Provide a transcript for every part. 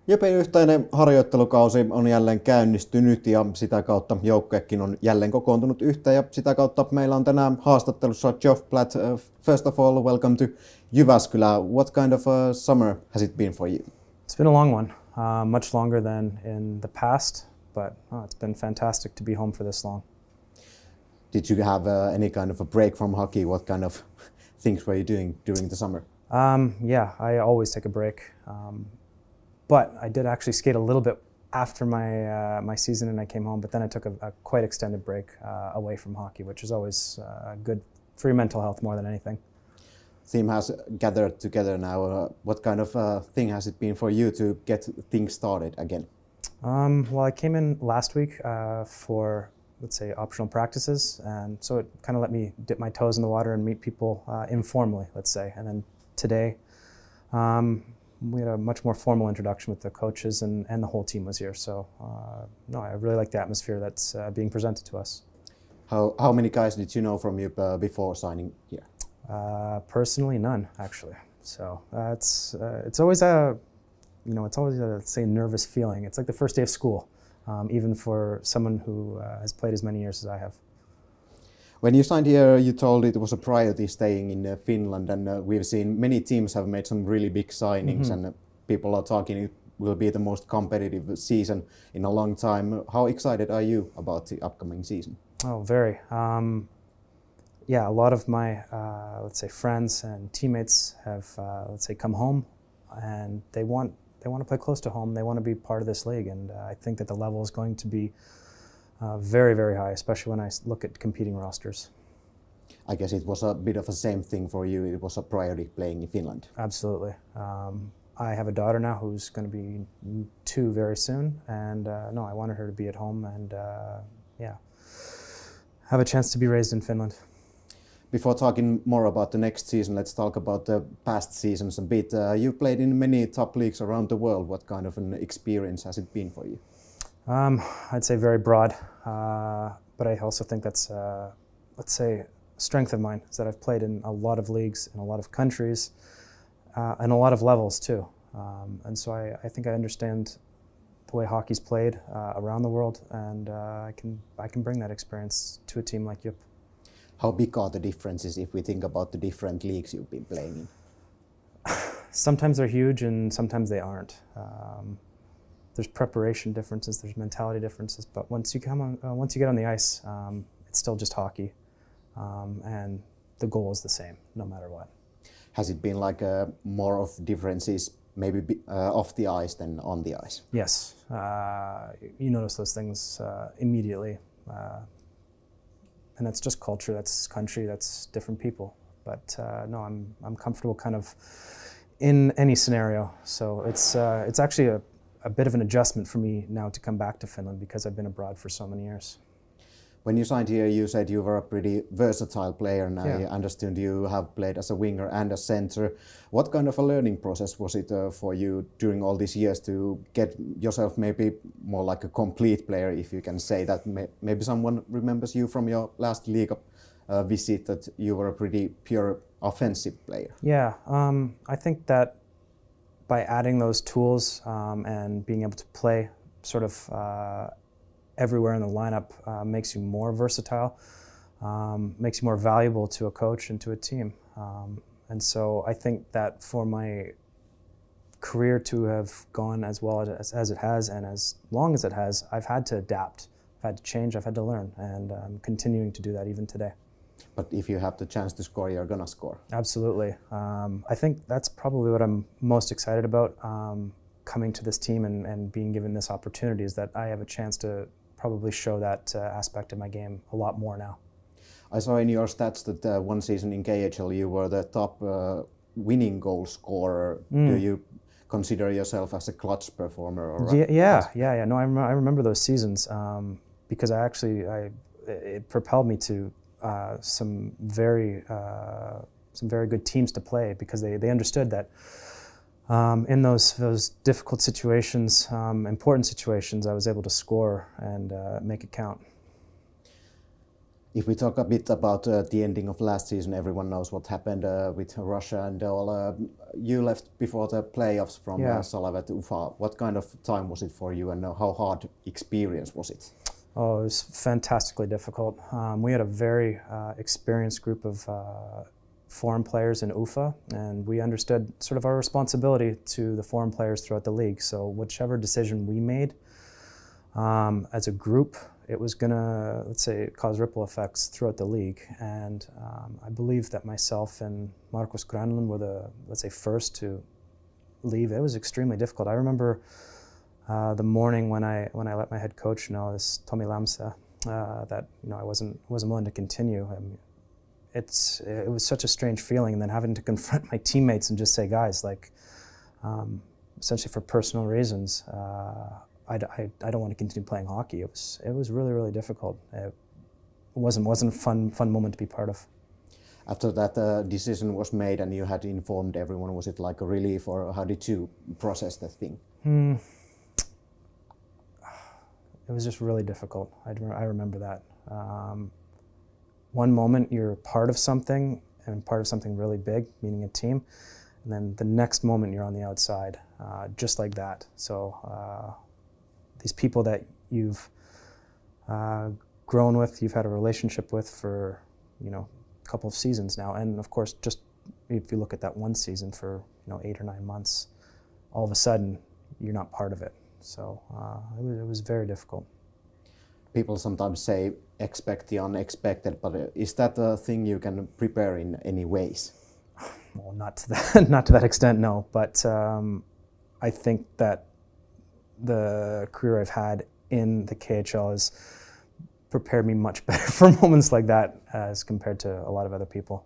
Jepen yhteinen harjoittelukausi on jälleen käynnistynyt ja sitä kautta joukkuekin on jälleen kokoontunut yhteen ja sitä kautta meillä on tänään haastattelussa Geoff Platt. First of all, welcome to Jyväskylä. What kind of a summer has it been for you? It's been a long one, much longer than in the past, but it's been fantastic to be home for this long. Did you have any kind of a break from hockey? What kind of things were you doing during the summer? Yeah, I always take a break. But I did actually skate a little bit after my season and I came home, but then I took a quite extended break away from hockey, which is always good for your mental health more than anything. Team has gathered together now. What kind of thing has it been for you to get things started again? Well, I came in last week for, let's say, optional practices, and so it kind of let me dip my toes in the water and meet people informally, let's say. And then today, we had a much more formal introduction with the coaches and the whole team was here. So, no, I really like the atmosphere that's being presented to us. How many guys did you know from you before signing here? Personally, none, actually. So it's always a, say, nervous feeling. It's like the first day of school, even for someone who has played as many years as I have. When you signed here, you told it was a priority staying in Finland, and we've seen many teams have made some really big signings, and people are talking it will be the most competitive season in a long time. How excited are you about the upcoming season? Oh, very. Yeah, a lot of my, let's say, friends and teammates have, let's say, come home, and they want to play close to home. They want to be part of this league, and I think that the level is going to be very, very high, especially when I look at competing rosters. I guess it was a bit of the same thing for you. It was a priority playing in Finland. Absolutely. I have a daughter now who's going to be 2 very soon, and no, I wanted her to be at home and yeah, have a chance to be raised in Finland. Before talking more about the next season, let's talk about the past seasons a bit. You played in many top leagues around the world. What kind of an experience has it been for you? I'd say very broad, but I also think that's, let's say, a strength of mine, is that I've played in a lot of leagues, in a lot of countries, and a lot of levels too. And so I think I understand the way hockey's played around the world, and I can bring that experience to a team like Jup. How big are the differences if we think about the different leagues you've been playing in? Sometimes they're huge and sometimes they aren't. There's preparation differences, there's mentality differences, but once you get on the ice, it's still just hockey, and the goal is the same, no matter what. Has it been like more of differences maybe off the ice than on the ice? Yes, you notice those things immediately, and that's just culture, that's country, that's different people. But no, I'm comfortable kind of in any scenario. So it's actually a bit of an adjustment for me now to come back to Finland because I've been abroad for so many years. When you signed here, you said you were a pretty versatile player, and Yeah. I understood you have played as a winger and a center. What kind of a learning process was it for you during all these years to get yourself maybe more like a complete player, if you can say that? Maybe someone remembers you from your last Liiga visit that you were a pretty pure offensive player. Yeah, I think that by adding those tools and being able to play sort of everywhere in the lineup makes you more versatile, makes you more valuable to a coach and to a team. And so I think that for my career to have gone as well as it has and as long as it has, I've had to adapt, I've had to change, I've had to learn, and I'm continuing to do that even today. But if you have the chance to score, you're gonna score. Absolutely. I think that's probably what I'm most excited about coming to this team and being given this opportunity, is that I have a chance to probably show that aspect of my game a lot more now. I saw in your stats that one season in KHL you were the top winning goal scorer. Do you consider yourself as a clutch performer? Or Yeah. No, I remember those seasons because it propelled me to some very good teams to play, because they understood that in those difficult situations, important situations, I was able to score and make it count. If we talk a bit about the ending of last season, everyone knows what happened with Russia and all. You left before the playoffs from Salavat Ufasta. What kind of time was it for you, and how hard experience was it? Oh, it was fantastically difficult. We had a very experienced group of foreign players in Ufa, and we understood sort of our responsibility to the foreign players throughout the league. So whichever decision we made as a group, it was going to, let's say, cause ripple effects throughout the league. And I believe that myself and Markus Granlund were the, let's say, first to leave. It was extremely difficult. I remember the morning when I let my head coach know, this Tommy Lamsa, that I wasn't willing to continue. I mean, it was such a strange feeling, and then having to confront my teammates and just say, guys, like, essentially for personal reasons, I don't want to continue playing hockey. It was really, really difficult. It wasn't a fun moment to be part of. After that decision was made and you had informed everyone, was it like a relief, or how did you process that thing? It was just really difficult. I remember that. One moment you're part of something, and part of something really big, meaning a team, and then the next moment you're on the outside, just like that. So these people that you've grown with, you've had a relationship with for a couple of seasons now, and of course, just if you look at that one season for 8 or 9 months, all of a sudden you're not part of it. So it was very difficult. People sometimes say expect the unexpected, but is that a thing you can prepare in any ways? Well, not to that extent, no. But I think that the career I've had in the KHL has prepared me much better for moments like that as compared to a lot of other people.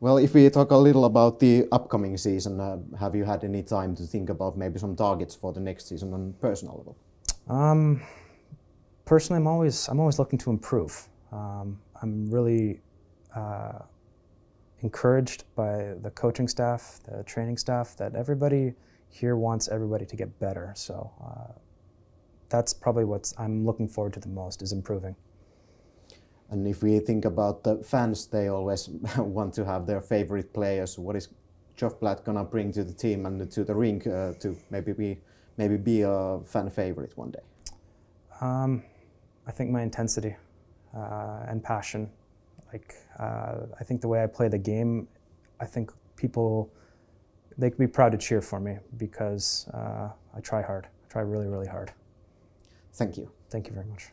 Well, if we talk a little about the upcoming season, have you had any time to think about maybe some targets for the next season on personal level? Personally, I'm always looking to improve. I'm really encouraged by the coaching staff, the training staff, that everybody here wants everybody to get better. So that's probably what I'm looking forward to the most, is improving. And if we think about the fans, they always want to have their favorite players. What is Geoff Platt gonna bring to the team and to the rink to maybe be a fan favorite one day? I think my intensity and passion. I think the way I play the game, I think people, they could be proud to cheer for me because I try hard. I try really, really hard. Thank you. Thank you very much.